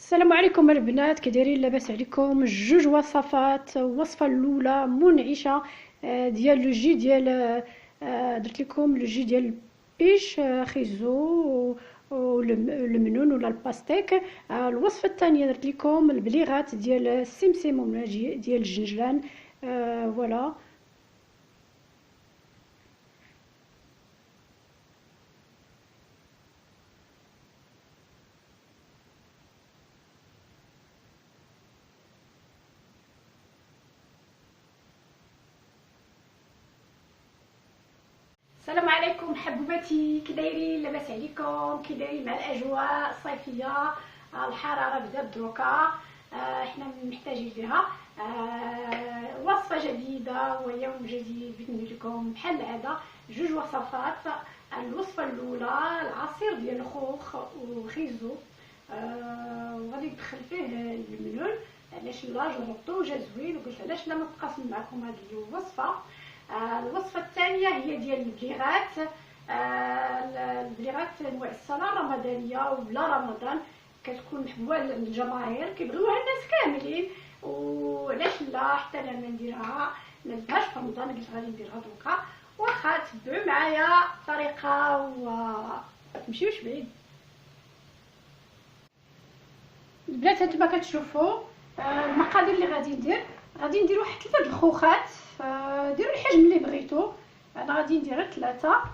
السلام عليكم البنات، كي دايرين؟ لاباس عليكم؟ جوج وصفات. الوصفه الاولى منعشه، ديال لو جي ديال درت لكم لو جي ديال البيش، خيزو والمنون ولا الباستيك. الوصفه الثانيه درت لكم البليغات ديال السمسم ولا ديال الجنجلان. فوالا. السلام عليكم حبوباتي، كي دايرين؟ لاباس عليكم؟ كي دايرين مع الاجواء الصيفيه؟ الحراره بدات دروكا، احنا محتاجين لها وصفه جديده ويوم جديد. بغيت ندير لكم بحال العاده جوج وصفات. الوصفه الاولى العصير ديال الخوخ وخيزو، وغادي ندخل فيه الملول. علاش لا؟ جربتو وجا زوين وقلت علاش لا ما نقاسم معكم هذه الوصفه. الوصفه الثانيه هي ديال البليغات. البليغات المعسله رمضانيه وبلا رمضان، كتكون محبوبه للجماهير، كيبغيوها الناس كاملين، وعلاش لا حتى انا ما نديرها، ما درتهاش في رمضان، قلت غادي نديرها دوكا. واخا تبعوا معايا الطريقه ومشيوش بعيد. البنات هانتوما كتشوفوا المقادير اللي غادي ندير واحد 3 الخوخات. ديروا الحجم اللي بغيتو، انا غادي ندير غير 3،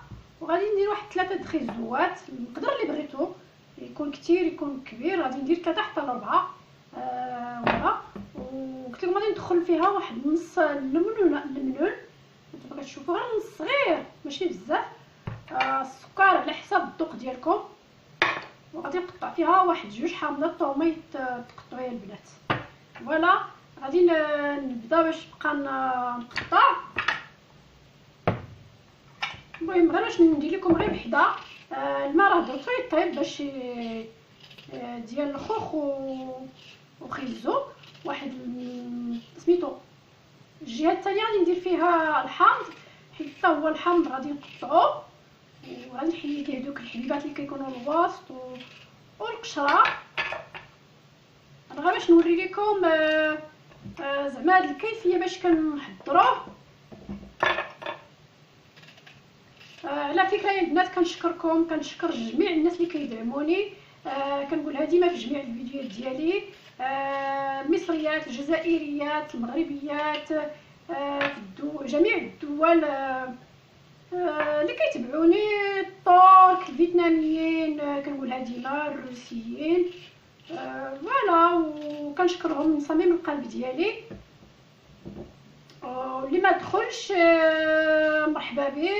وغادي ندير واحد 3 د خيزوات، المقدار اللي بغيتو، يكون كتير يكون كبير، غادي ندير 3 حتى ل 4. فوالا. وقلت لكم غادي ندخل فيها واحد نص الملول. نتوما كتشوفوا غير نص صغير ماشي بزاف. السكر على حساب الذوق ديالكم. وغادي نقطع فيها واحد 2 حامضات طوميط تقطعوا يا البنات. فوالا. غادي نبدا باش نبقى نقطع. المهم غير باش ندير لكم غير بحدا. الماء راه درتو يطيب باش ديال الخوخ وخيزو. واحد سميتو الجهه الثانيه غادي ندير فيها الحامض، حيت حتى هو الحامض غادي نقطعو، وغادي نحيد ليه دوك الحبيبات اللي كيكونوا الوسط والقشره. انا غير باش نوري لكم زعما هاد الكيفيه باش كنحضروه. على فكره يا البنات كنشكركم، كنشكر جميع الناس اللي كيدعموني. كنقولها ديما في جميع الفيديوهات ديالي. المصريات، الجزائريات، المغربيات، في جميع الدول اللي كيتبعوني، الترك، الفيتناميين، كنقولها ديما الروسيين. فوالا. وكنشكرهم من صميم القلب ديالي. اللي ما دخلش مرحبا به.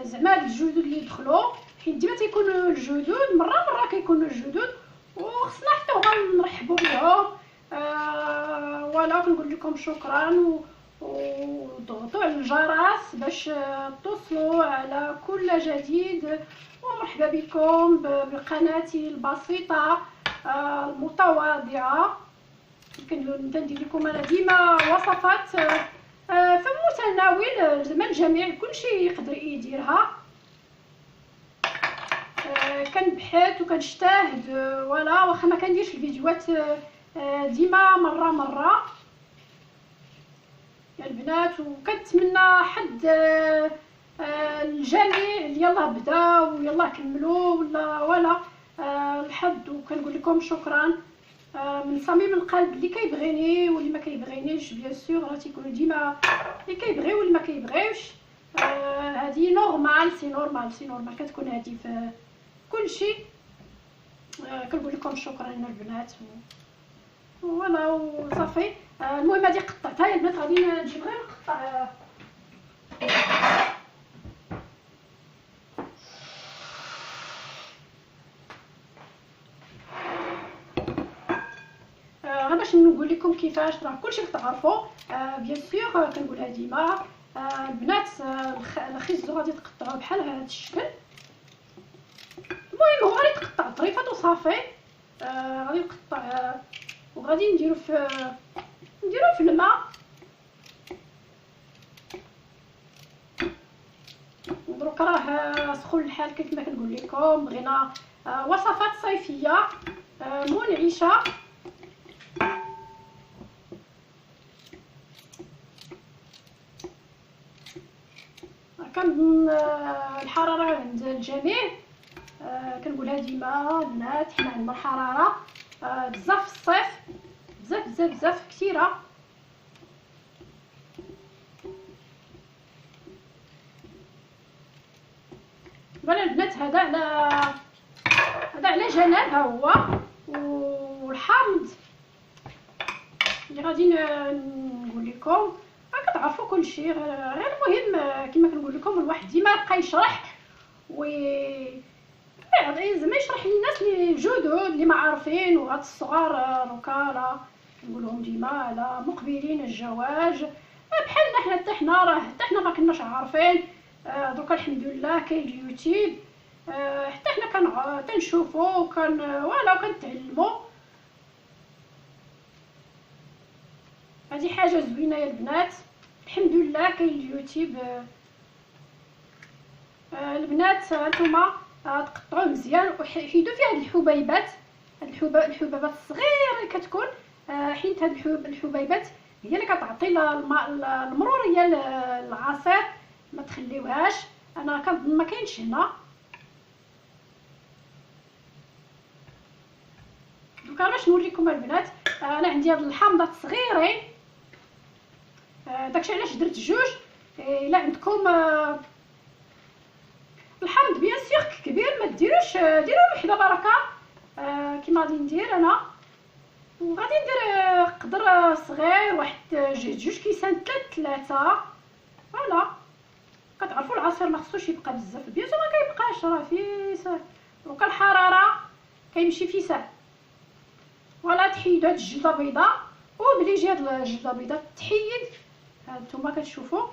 زعما الجدد اللي دخلوا، حيت ديما تيكونوا الجدد، مره كيكونوا الجدد، وخصنا حتى هما نرحبوا بهم. فوالا. كنقول لكم شكرا، وضغطوا على الجرس باش توصلوا على كل جديد. ومرحبا بكم بقناتي البسيطه المتواضعه. كندير لكم انا ديما وصفات في متناول زعما الجميع، كلشي يقدر يديرها. كنبحث وكنجتهد. ولا واخا ما كنديرش الفيديوهات ديما مره يا البنات. وكنتمنى حد الجميع اللي يلاه بداو ويلاه كملوا ولا الحد. وكنقول لكم شكرا من صميم القلب. اللي كيبغيني واللي ما كيبغينيش بيان سور، راه تيكونوا ديما اللي كيبغيو واللي ما كيبغيوش. هذه نورمال، سي نورمال كتكون هذه في كلشي. كنقول لكم شكرا البنات. فوالا وصافي. المهم هذه قطعتها يا البنات، غادي نجيب غير نقطع. غير باش نقول لكم كيفاش، راه كلشي كتعرفوا بيان سور. كنقولها ديما البنات، الخيزو غادي تقطعوه بحال هذا الشكل. المهم هو غادي تقطع طريفات وصافي. غادي نقطع وغادي نديرو في الماء. دروك راه سخون الحال كيف ما كنقول لكم. بغينا وصفات صيفيه، منعشه. كنظن الحراره عند الجميع. كنقولها ديما البنات، حنا عندنا الحراره بزاف في الصيف، بزاف بزاف بزاف كثيره. فوالا البنات، هذا على جناب ها هو. والحامض اللي غادي نقول لكم كتعرفوا كل شيء، غير المهم كما كنقول لكم الواحد ديما يبقى يشرح زعما يشرح للناس اللي الجدد اللي ما عارفين، وهاد الصغار دوكا نقول لهم ديما على مقبلين الزواج بحالنا حنا. حتى حنا ما كناش عارفين، دوكا الحمد لله كاين اليوتيوب، حتى حنا كنشوفوا وكنتعلموا. هذه حاجه زوينه يا البنات، الحمد لله كاين اليوتيوب. البنات هانتوما تقطعوا مزيان وحيدوا فيها هاد الحبيبات، الحبيبات الصغيره اللي كتكون، حيت هاد الحبيبات هي اللي كتعطي المروريه للعصير، ما تخليوهاش. انا كنظن ما كاينش هنا. دوكا باش نوريكم البنات، انا عندي هاد الحامضات صغيرين، داكشي علاش درت جوج. الا عندكم الحامض بيان سيغ كبير ما ديروش، ديروا وحده بركه كيما غادي ندير انا. وغادي ندير قدر صغير، واحد جوج كيسان ثلاثه. فوالا كتعرفوا العصير ما خصوش يبقى بزاف، بيان سيغ ما كيبقاش، راه فيه دوكا الحراره كيمشي فيه ساهل. فوالا تحيدوا هاد الجلده بيضاء، وملي يجي هاد الجلده بيضاء تحيد. هانتوما كتشوفوا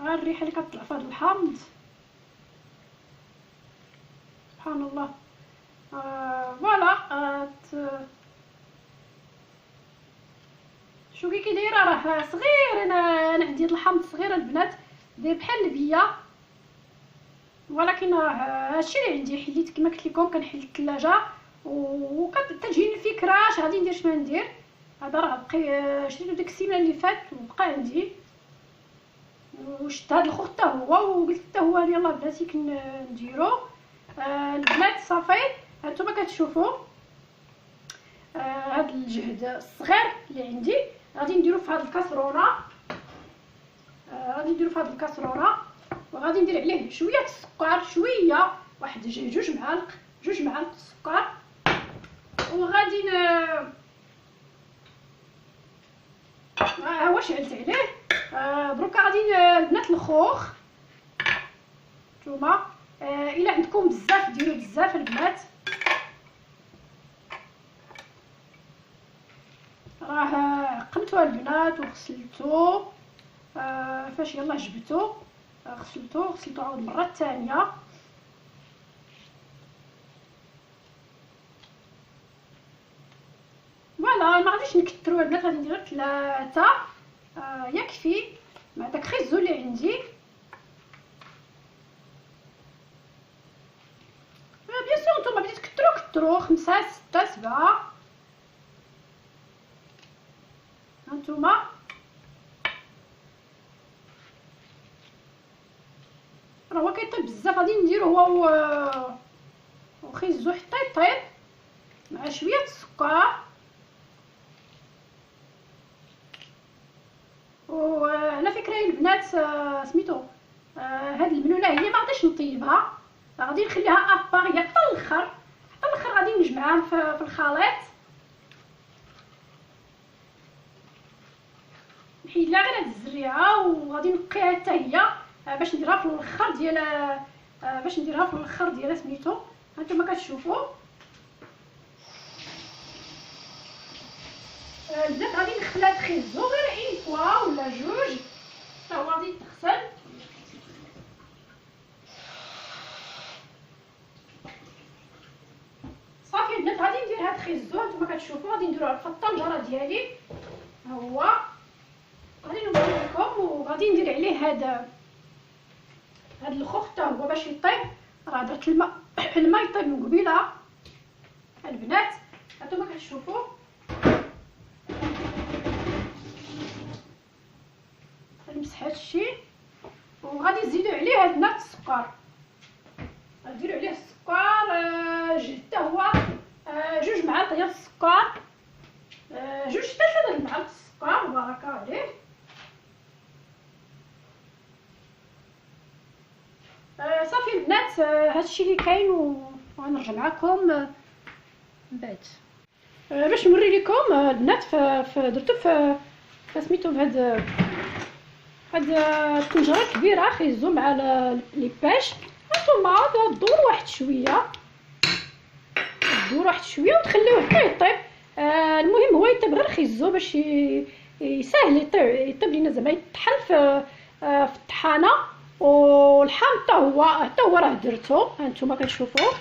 ها الريحه اللي كتطلع في هاد الحامض، سبحان الله. فوالا شو كي دايره، راه صغير. انا عندي هاد الحامض صغير البنات، داير بحال البيه، ولكن هادشي اللي عندي. حليت كما قلت لكم، كنحل الثلاجه وكتجيني الفكره اش غادي ندير اش ما ندير. هذا راه شريتو ديك السيمانه اللي فاتت وبقى عندي، وشت هاد الخوخ حتى هو، وقلت حتى هو يلاه بلاتي كنديرو. البنات صافي هانتوما كتشوفوا هاد الجهد الصغير اللي عندي غادي نديرو في هاد الكاسرونه. وغادي ندير عليه شويه السكر، شويه واحد جوج معالق السكر. وغادي ها هو شعلت عليه. دروكا غادي البنات الخوخ نتوما الا عندكم بزاف ديروا بزاف البنات. راه عقمتو البنات وغسلتو، فاش يلاه جبتو غسلتو عاود المره الثانيه. فوالا ما غاديش نكثروا البنات، غادي ندير 3 يكفي مع داك خيزو اللي عندي. بيان سور نتوما بديتو كثروا 5 6 7. هانتوما راه هو كيطيب بزاف، غادي نديرو هو وخيزو حتى يطيب مع شويه السكر. وانا فكره البنات سميتو هاد الملونه هي ما غاديش نطيبها، غادي نخليها ابار حتى الاخر غادي نجمعها في الخليط. نحيد لها غير هاد الزريعه وغادي نقيها حتى هي باش نديرها في الاخر ديال سميتو. هانتوما كتشوفوا البنات غادي نخليها تخيزو غير اون فوا ولا جوج، حتى هو غادي يتغسل. صافي البنات غادي ندير هاد الخيزو، هانتوما كتشوفوا غادي نديروها في الطنجره ديالي. ها هو غادي نوري لكم، وغادي ندير عليه هاد الخوخ حتى هو باش يطيب. راه درت الماء يطيب من قبيله. البنات هانتوما كتشوفوا نمسح هادشي وغادي نزيدو عليه هاد البنات السكر. غنديرو عليه السكر حتى هو 2 معالق ديال السكر، 2 حتى 3 معالق السكر بركه عليه. صافي البنات هادشي اللي كاين وغنرجع معكم من بعد باش نوري لكم البنات درتو في سميتو بهاد الطنجره كبيره خيزو مع لي باش. هانتوما دور واحد شويه وتخليوه حتى يطيب. المهم هو يطيب غير خيزو باش يسهل يطيب لينا زعما يطحن في الطحانه. والحام حتى هو راه درتو هانتوما كتشوفوا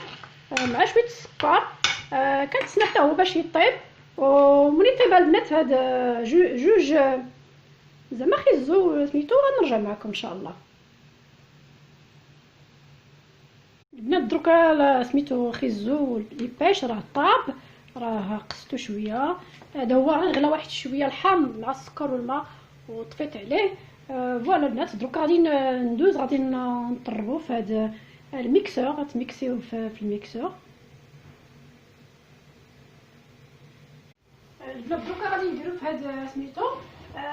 مع شويه السكر. كنتسنى حتى هو باش يطيب وملي يطيب البنات هاد جوج زعما خيزو سميتو غنرجع معكم ان شاء الله. البنات دروكا سميتو خيزو لي باش راه طاب، راه قصتو شويه. هذا هو غلى واحد شويه الحام مع السكر والماء وطفيت عليه. فوالا البنات دروكا غادي ندوز غادي نطربو في هذا الميكسور. غتميكسيو في الميكسور. البنات دروكا غادي نديرو في هذا سميتو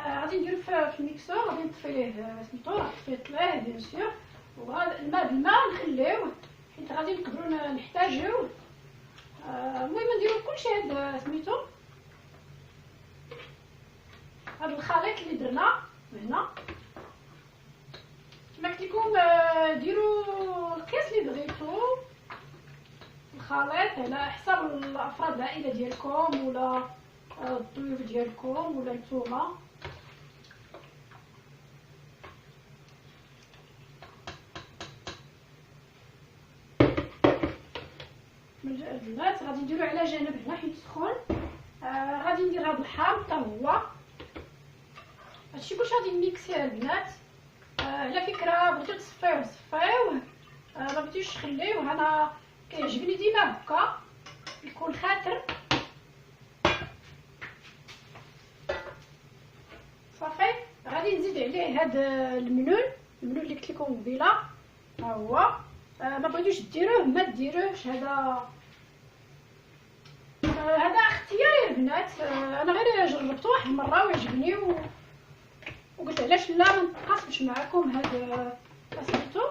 غادي نديرو في الميكسور. غادي نطفي ليه سميتو راه طفيت ليه بيان سور. وهذا الماء بالماء نخليوه حيت غادي نقدروا نحتاجوه. المهم نديرو كلشي هذا سميتو هذا الخليط اللي درنا هنا. كما قلت لكم ديروا القياس اللي بغيتو الخليط على حسب الافراد العائله ديالكم ولا الضيوف ديالكم ولا نتوما. البنات غادي نديرو على جنب هنا حيت سخون. غادي ندير هذا الحام حتى هو. هادشي كلشي غادي نميكسيه البنات. على فكره بغيتو تصفيوه صفيوه، ما بغيتوش تخليوه. انا كيعجبني ديما هكا يكون خاتر. صافي غادي نزيد عليه هذا الملول اللي قلت لكم قبيله. ها هو ما بغيتوش ديروه ما ديروهش. هذا اختياري البنات. انا غير جربته واحد المره وعجبني وقلت علاش لا ما نتقاسمش معكم هذا سميتو.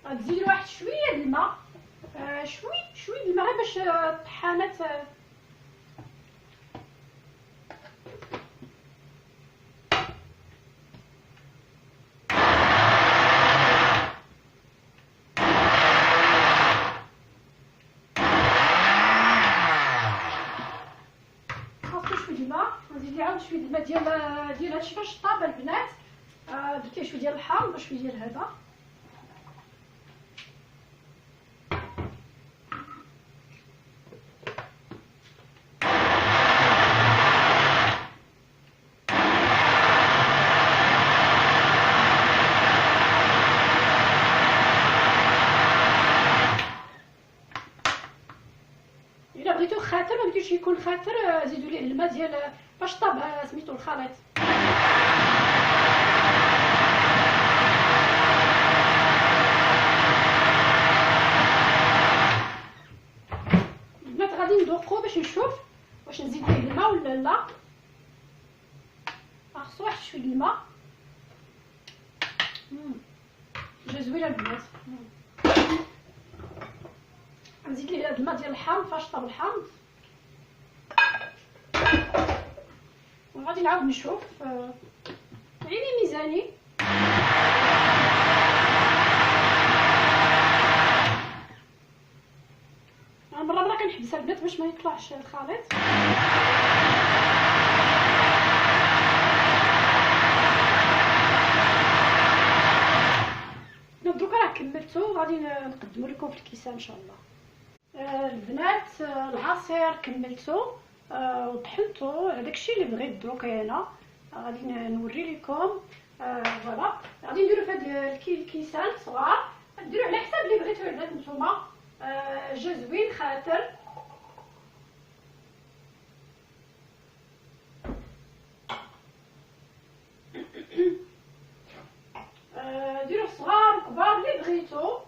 غتزيدوا واحد شويه د الماء، شويه د الماء باش الطحانات نزيد ليه عاود شويه الماء ديال هادشي فاش طاب البنات. درت ليه شويه ديال الحامض وشويه ديال هذا. الا بغيتو خاتر ما بغيتوش يكون خاتر زيدوا ليه الماء ديال باش طاب سميتو الخليط. البنات غادي ندوقو باش نشوف واش نزيد ليه الماء ولا لا. خصو واحد شويه الماء. جا زوينه البنات. نزيد ليه هذا الماء ديال الحامض فاش طاب الحامض وغادي نعاود نشوف عيني ميزاني. مره كنحبسها البنات باش ما يطلعش الخليط. دروكا راه كملتو غادي نقدمو لكم في الكيسان ان شاء الله. البنات العصير كملتو وطحنتو داكشي اللي بغيت دروكا انا. غادي نوري لكم. فوالا غادي نديرو في هاد الكيسان صغار، ديروا على حساب اللي بغيتو البنات نتوما. جا زوين خاطر ديروا صغار وكبار اللي بغيتو.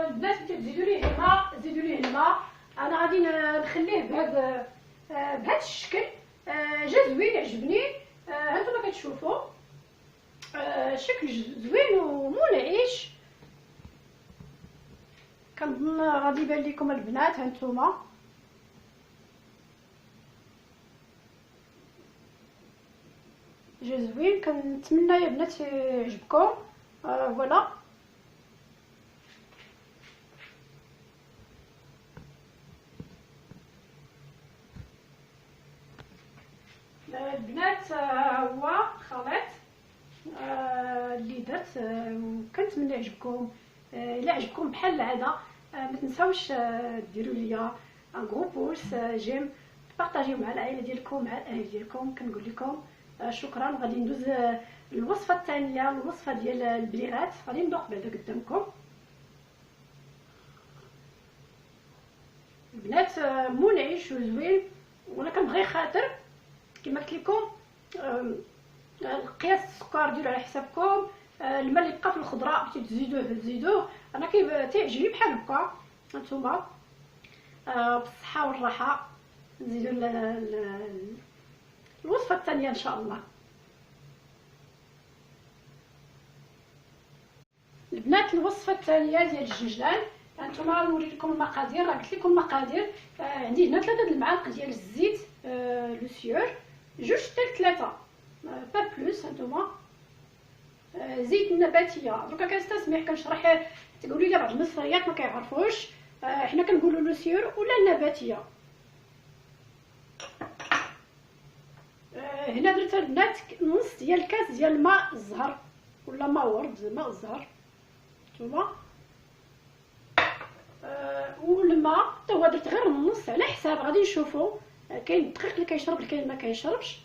البنات تزيدوا ليه الماء، زيدوا ليه الماء. انا غادي نخليه بهذا الشكل. جا زوين عجبني. هانتوما كتشوفوا شكل زوين ومنعش. كنظن غادي يبان لكم البنات. هانتوما جا زوين. كنتمنى يا بنات يعجبكم. فوالا البنات هو خليط اللي درت. كنتمنى يعجبكم. الا عجبكم بحال العاده ما تنساوش ديروا ليا ان غرو بوس جيم، بارطاجيو مع العائله ديالكم مع الاهل ديالكم. كنقول لكم شكرا. غادي ندوز الوصفه الثانيه، الوصفه ديال البليغات. غادي ندوق بعدا قدامكم البنات. منعش وزوين، وانا كنبغي خاطر كما قلت لكم قياس السكر ديروا على حسابكم. الماء اللي بقى في الخضره بغيتو تزيدوه. انا تيعجبني بحال هكا. هانتوما بالصحه والراحه نزيدوا الوصفه الثانيه ان شاء الله. البنات الوصفه الثانيه ديال الجنجلان. هانتوما نوري لكم المقادير. راه قلت لكم المقادير. عندي هنا 3 المعالق ديال الزيت لو سيور، 2 حتى 3 با بلوس. هانتوما زيت النباتيه. دروكا كنستسمح كنشرح. تقولوا لي بعض المصريات ما كيعرفوش، حنا كنقولوا لو سيور ولا النباتيه. هنا درت البنات نص ديال الكاس ديال ماء الزهر ولا ماء ورد، ماء الزهر. هانتوما والماء حتى هو درت غير النص على حساب. غادي نشوفوا كاين الدقيق اللي كيشرب، كاين ما كيشربش.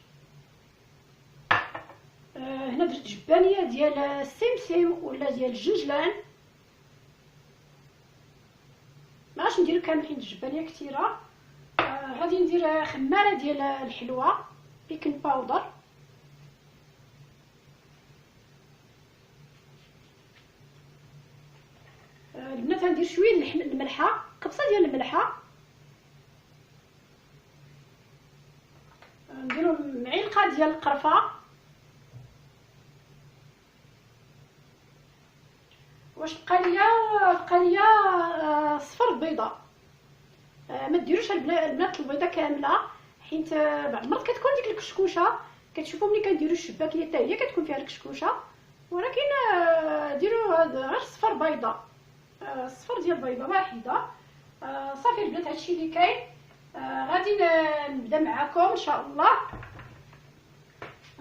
هنا درت جبانيه ديال السمسم ولا ديال الجنجلان. ما غاش ندير كامل حيت الجبانيه كثيره. غادي ندير خماره ديال الحلوه، بيكن باودر. البنات غندير شويه الملحه، قبصه ديال الملحه. نديرو معلقه ديال القرفه، واش بقى ليا صفر بيضه. ما ديروش البنات البيضه كامله حيت بعض المرات كتكون ديك الكشكوشه. كتشوفوا ملي كنديروا الشباكيه حتى هي كتكون فيها الكشكوشه، ولكن ديروا غير صفر بيضه، صفر ديال البيضه واحده. صافي البنات هادشي اللي كاين. غادي نبدا معكم ان شاء الله.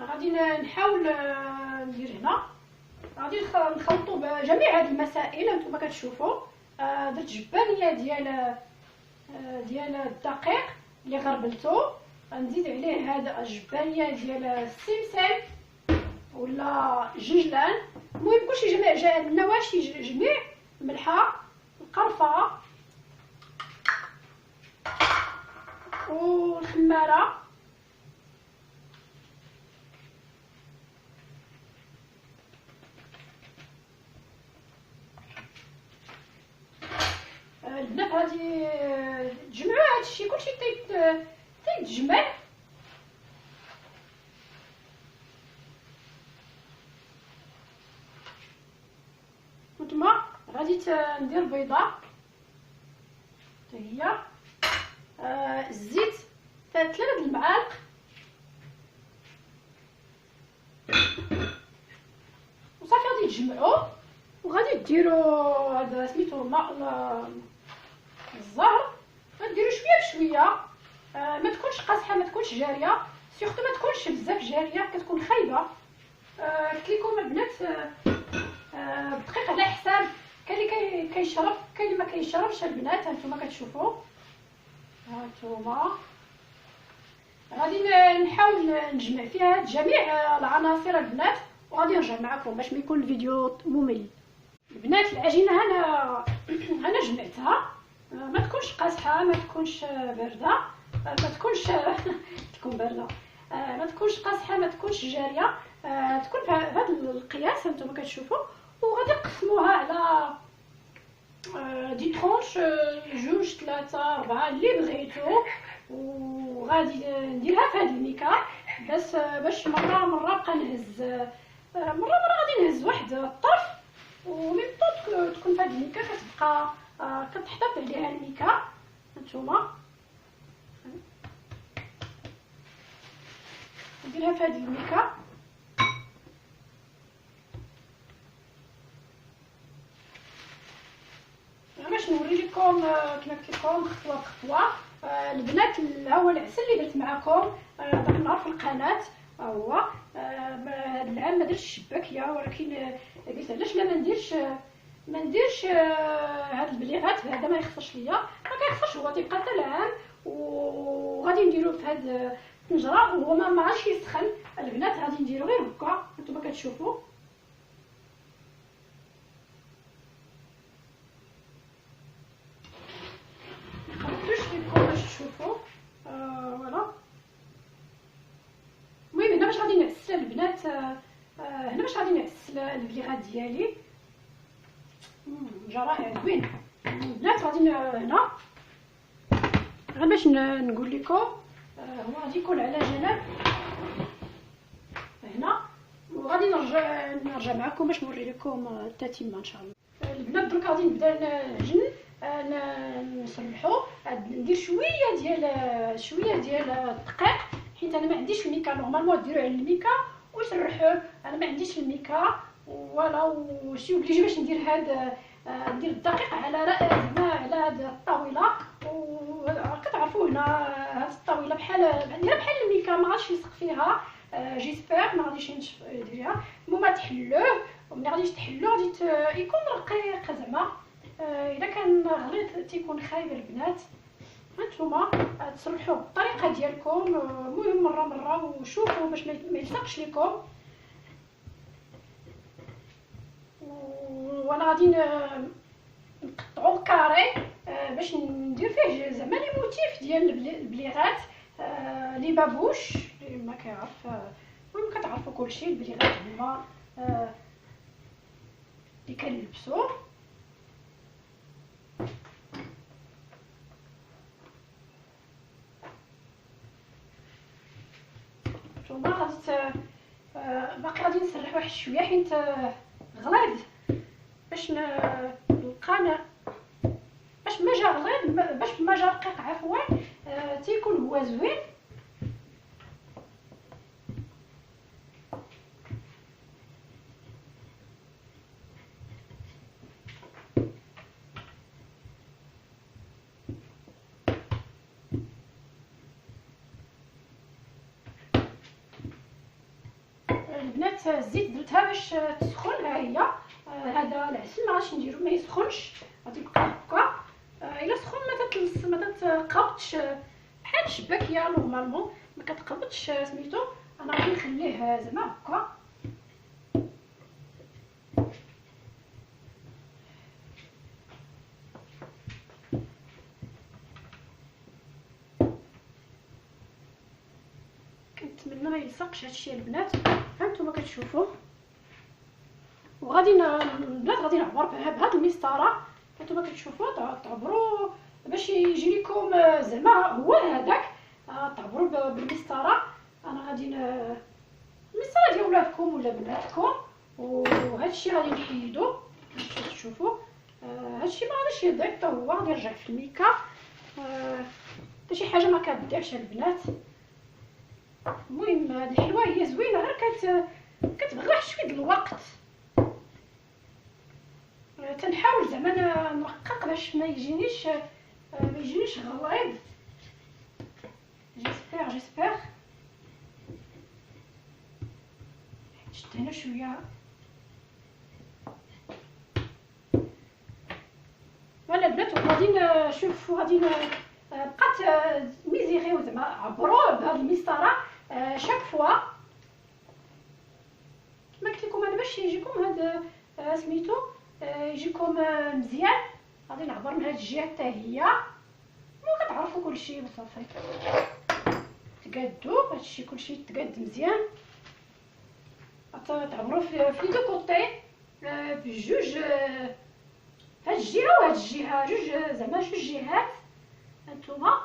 غادي نحاول ندير هنا. غادي نخلطوا بجميع هاد المسائل. هانتوما كتشوفوا درت جبانيه ديال الدقيق اللي غربلته. غنزيد عليه هذا الجبانيه ديال السمسم ولا الجنجلان. المهم كلشي جميع النواشي جميع، الملحه، القرفه والخماره. البنات غادي تجمعوا هادشي كلشي تيتجمع. نتوما غادي ندير بيضه حتى هي. الزيت 3 المعالق. وصافي غادي تجمعوا وغادي ديروا هذا سميتو الماء الزهر، غديروا شويه بشويه. ما تكونش قاصحه ما تكونش جاريه، سيرتو ما تكونش بزاف جاريه كتكون خايبه. قلت لكم البنات بدقيق على حساب، كاين اللي كيشرب كاين اللي ما كيشربش البنات. هانتوما كتشوفوا، هانتوما غادي نحاول نجمع فيها جميع العناصر البنات، وغادي نرجع معكم باش ما يكون الفيديو ممل. البنات العجينه انا جمعتها، ما تكونش قاصحه ما تكونش بارده، ما تكونش تكون بارده، ما تكونش قاصحه ما تكونش جاريه، تكون بهذا القياس هانتوما كتشوفوا. وغادي نقسموها على دي ترونش، جوج ثلاثة أربعة اللي بغيتو، وغادي نديرها في هاد الميكا باش مرة بقى نهز، مرة غادي نهز واحد الطرف، ومن طوط تكون في هاد الميكا كتبقى كتحتفظ عليها الميكا. هانتوما نديرها في هاد الميكا. باش نوري لكم كما قلت لكم خطوه بخطوه. البنات ها هو العسل اللي درت معكم داك النهار في القناه، هو هذا العام ما درتش الشباكيه، ولكن قلت علاش لا ما نديرش هاد البليغات، هذا ما يخسرش ليا، ما كيخسرش، هو تيبقى حتى العام. وغادي نديرو في هاد الطنجره، وهو ما عادش يسخن البنات، غادي نديرو غير هكا نتوما كتشوفوا. شوفوا فوالا. المهم هنا باش غادي نعسل البنات، هنا باش غادي نعسل البليغات ديالي، جا رائع زوين البنات. غادي هنا غير باش نقول لكم، هو غادي يكون على جنب هنا، وغادي نرجع معكم باش نوري لكم التتمه ان شاء الله. البنات درك غادي نبدا نعجن، نصلحو، ندير شويه ديال الدقيق، حيت انا ما عنديش الميكا. نورمالمون ديروا على الميكا ويسرحوه، انا ما عنديش الميكا ولا وشي اوبليجي باش ندير ندير الدقيق على على هاد الطاوله. وكتعرفوا هنا هاد الطاوله بحال الميكا، ما غاديش يلصق فيها، جيسبر ما غاديش ينشف يديرها. المهم تحلوه، وملي غادي تحلوه غادي يكون رقيق زعما. اذا كان غليظ تيكون خايب البنات. هانتوما تصلحوه بالطريقه ديالكم، المهم مره وشوفوا باش ما يلصقش لكم. وانا غادي نقطعو كاري باش ندير فيه زعما لي موتيف ديال البليغات، لي بابوش اللي ما كيعرف. المهم كتعرفوا كلشي، البليغات هما اللي كنلبسو. نتوما غادي باقي غادي نسرح واحد شويه حيت غليظ، باش نلقى باش ما جا غليظ باش ما جا رقيق عفوا تيكون هو زوين. البنات الزيت درتها باش تسخن، ها هي. هذا العسل ما غاديش نديرو، ما يسخنش، غادي يبقى هكا. الا سخن ما تتقبطش بحال الشباكيه نورمالمون ما كتقبطش، سميتو. انا غادي نخليه زعما هكا. كنتمنى ما يلصقش هادشي البنات. هانتوما كتشوفوا، وغادي البنات غادي نعبر بهاد المسطره. هانتوما كتشوفوا تعبروا باش يجي لكم زعما هو هذاك، تعبروا بالمسطره. انا غادي المسطره ديال ولادكم ولا بناتكم، وهادشي غادي نحيدو باش تشوفوا. هادشي ما غاديش يضيع حتى هو، غادي يرجع في الميكا. حتى شي حاجه ما كتضيعش البنات. المهم هاد الحلوه هي زوينه، غير كتبغي واحد شويه د الوقت. تنحاول زعما نرقق باش ما يجينيش غويض. جيسبر شد هنا شويه. فوالا البنات، وغادي نشوفوا غادي بقات ميزيغيو زعما عبروا بهاد المسطره شاك فوا كما قلت لكم انا باش يجيكم هاد سميتو يجيكم مزيان. غادي نعبر من هاد الجهه حتى هي وكتعرفوا كلشي وصافي تقادو. هادشي كلشي تقاد مزيان حتى تعبروا في لي دو كوتي بجوج، هاد الجهه وهاد الجهه، جوج زعما جوج جهات هانتوما.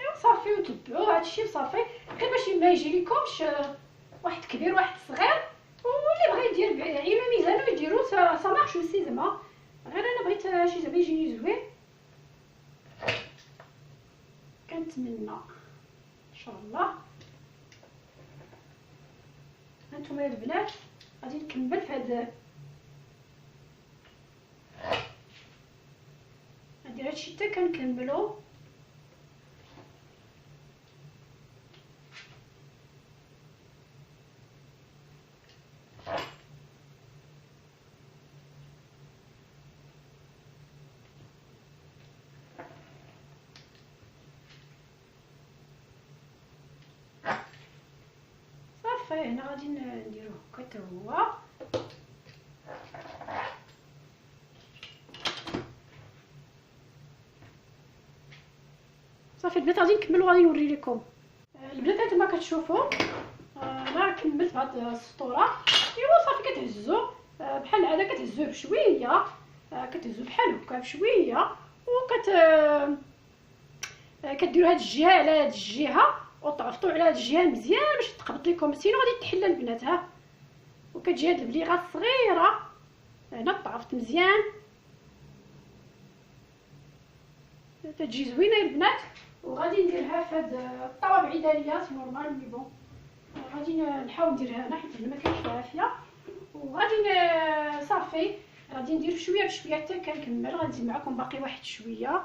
ايوا صافي وتبعوا هادشي وصافي، غير باش ما يجي لكمش واحد كبير واحد صغير. واللي بغى يدير عينو ميزانو يديرو سا مارش اوسي زعما، غير انا بغيت شي زعما يجيني زوين. كنتمنى ان شاء الله. هانتوما البنات غادي نكمل في هاد ندير هادشي حتى كنكملو. صافي هنا غادي نديروه هكا حتى هو. صافي البنات غادي نكمل وغادي نوري لكم. البنات هانتوما كتشوفوا انا كملت بهاد السطوره. ايوا صافي كتهزوا بحال العاده، كتهزوه بشويه، كتهزوا بحال هكا بشويه كديروا هاد الجهه على هاد الجهه وتعفطوا على هاد الجهه مزيان باش تقبط لكم، سينو غادي تحل البنات. ها وكتجي هاد البليغه الصغيره هنا تعفط مزيان تجي زوينه البنات. وغادي نديرها في هاد الطاوه بعيده ليا سي نورمال مي بون، غادي نحاول نديرها هنا حيت هنا مكاينش العافيه. وغادي صافي غادي ندير شويه بشويه حتى كنكمل. غنزيد معكم باقي واحد شويه.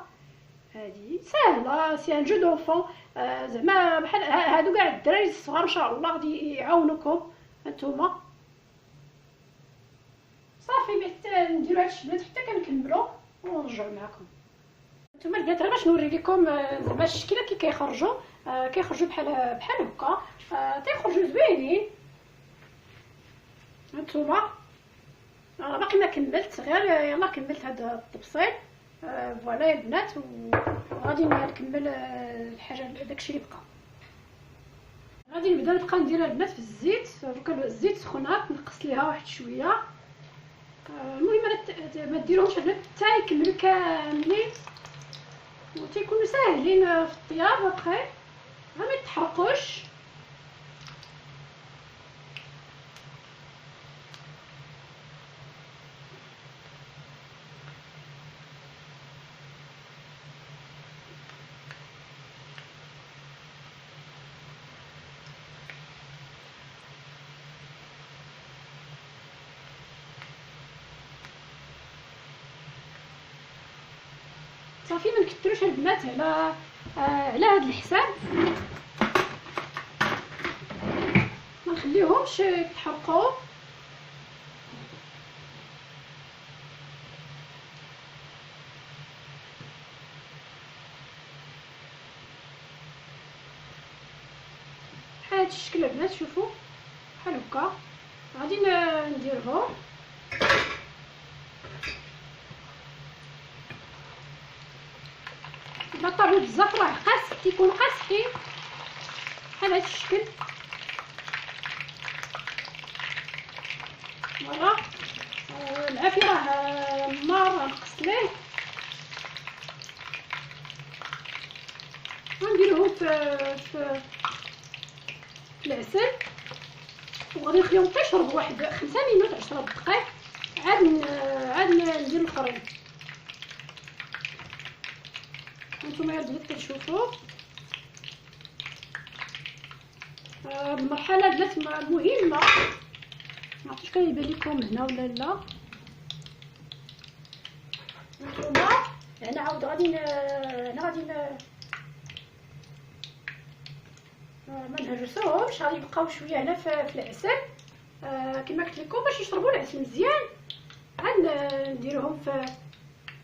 هادي ساهله، سي ان جو دونفون زعما بحال هادو كاع الدراري الصغار ان شاء الله غادي يعاونوكم هانتوما. صافي حتى نديرو هادشي البنات حتى كنكملو ونرجعو معكم. نتوما البنات غير باش نوري لكم زعما الشكيله كي كيخرجوا بحال هكا تيخرجوا زوينين هانتوما. انا باقي ما كملت، غير يلا كملت هاد التبصيل. فوالا يا البنات، وغادي نكمل الحاجه داكشي اللي بقى. غادي نبقى ندير البنات في الزيت. دوكا الزيت سخونه نقص ليها واحد شويه. المهم ما ديروهمش البنات حتى يكملوا كاملين وتيكونوا ساهلين في الطياب. ابخي ما يتحرقوش. صافي ما نكثروش البنات على هذا الحساب، ما نخليهمش يتحرقوا. بحال هاد الشكل البنات، شوفوا بحال هكا غادي نديرهم. الطرو بزاف راه قاس، تيكون قاس حين بحال هاد الشكل. فوالا العافيه راه النار نقصت ليه. غنديروهم في العسل وغادي نخليهم حتى يشربوا واحد 5 مينوت 10 دقائق، عاد ندير الاخرين. هانتوما البنات كتشوفوا المرحله ديال مهمه، معرفتش كان يبان لكم هنا ولا لا. نتوما انا عاود غادي ما نهرسوهمش، غادي يبقاو شويه هنا في العسل كما قلت لكم باش يشربوا العسل مزيان.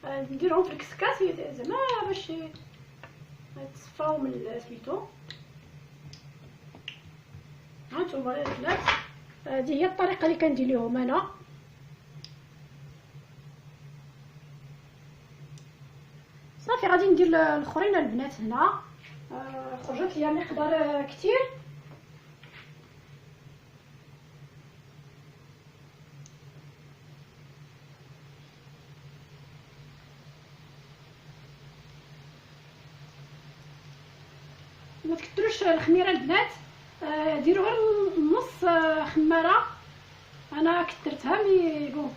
نديروهم في الكسكاس زعما باش تصفاو من سميتو. هانتوما البنات هذه هي الطريقه اللي كندير لهم انا. صافي غادي ندير الاخرين البنات هنا. خرجت ليا مقدار كتير. ما تكثروش الخميره البنات، ديروا غير نص خماره. انا كثرتها مي بون.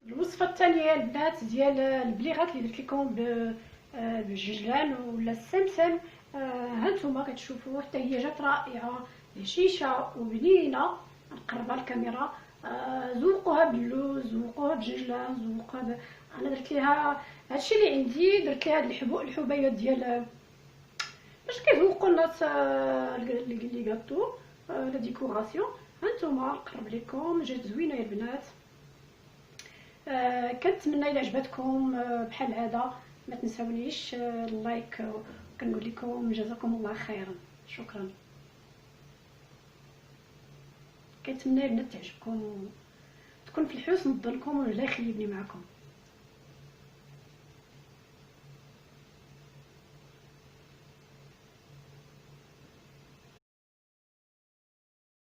الوصفه الثانيه البنات ديال البليغات اللي درت لكم بالججلان ولا السمسم. هانتوما كتشوفوا حتى هي جات رائعه، هشيشه وبنينه. نقربها الكاميرا. ذوقوها باللوز، ذوقوها بالججلان، ذوقوها انا درت ليها هادشي اللي عندي، درت ليها هاد الحبيبات ديال باش كيذوقوا الناس لي غاتو لا ديكوراسيون. هانتوما نقرب لكم، جات زوينه يا البنات. كنتمنى الى عجبتكم بحال العاده ما تنساونيش اللايك، وكنقول لكم جزاكم الله خيرا. شكرا. كنتمنى البنات تعجبكم، تكون في الحسن ظنكم، ولا يخيبني معكم.